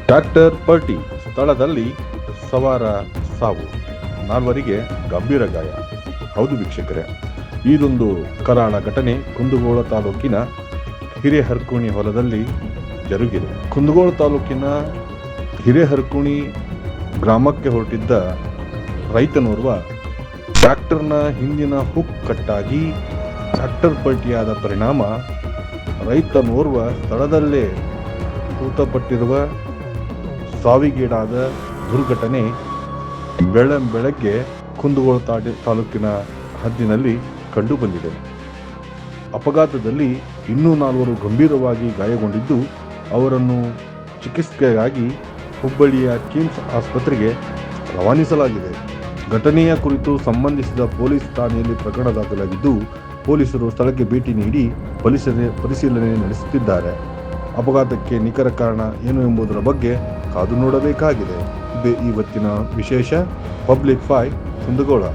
Tractor ಪಲ್ಟಿ, ಸ್ಥಳದಲ್ಲಿ ಸವಾರ ಸಾವು, 4 ಗಂಭೀರ ಗಾಯ. ಹೌದು ವೀಕ್ಷಕರೇ, ಇದೊಂದು ಕರಾಳ ಘಟನೆ ಕುಂದಗೋಳ ತಾಲೂಕಿನ ಹಿರೇಹರ್ಕುಣಿ ಹೊಲದಲ್ಲಿ ಜರುಗಿದೆ. ಕುಂದಗೋಳ ತಾಲೂಕಿನ ಹಿರೇಹರ್ಕುಣಿ ಗ್ರಾಮಕ್ಕೆ ಹೊರಟಿದ್ದ ರೈತನೋರ್ವ ಟ್ರ್ಯಾಕ್ಟರ್ನ ಹಿಂದಿನ ಹುಕ್ ಕಟ್ಟಾಗಿ ಟ್ರ್ಯಾಕ್ಟರ್ ಪಲ್ಟಿಯಾದ ಪರಿಣಾಮ ರೈತನೋರ್ವ ಸ್ಥಳದಲ್ಲೇ ಮೃತಪಟ್ಟಿರುವ ಸಾವಿಗೀಡಾದ ದುರ್ಘಟನೆ ಬೆಳಗ್ಗೆ ಕುಂದಗೋಳ ತಾಲೂಕಿನ ಹದ್ದಿನಲ್ಲಿ ಕಂಡುಬಂದಿದೆ. ಅಪಘಾತದಲ್ಲಿ ಇನ್ನೂ 4 ಗಂಭೀರವಾಗಿ ಗಾಯಗೊಂಡಿದ್ದು ಅವರನ್ನು ಚಿಕಿತ್ಸೆಗಾಗಿ ಹುಬ್ಬಳ್ಳಿಯ ಕಿಮ್ಸ್ ಆಸ್ಪತ್ರೆಗೆ ರವಾನಿಸಲಾಗಿದೆ. ಘಟನೆಯ ಕುರಿತು ಸಂಬಂಧಿಸಿದ ಪೊಲೀಸ್ ಠಾಣೆಯಲ್ಲಿ ಪ್ರಕರಣ ದಾಖಲಾಗಿದ್ದು ಪೊಲೀಸರು ಸ್ಥಳಕ್ಕೆ ಭೇಟಿ ನೀಡಿ ಪರಿಶೀಲನೆ ನಡೆಸುತ್ತಿದ್ದಾರೆ. ಅಪಘಾತಕ್ಕೆ ನಿಖರ ಕಾರಣ ಏನು ಎಂಬುದರ ಬಗ್ಗೆ ಕಾದು ನೋಡಬೇಕಾಗಿದೆ. ಇವತ್ತಿನ ವಿಶೇಷ. ಪಬ್ಲಿಕ್ 5 ಕುಂದಗೋಳ.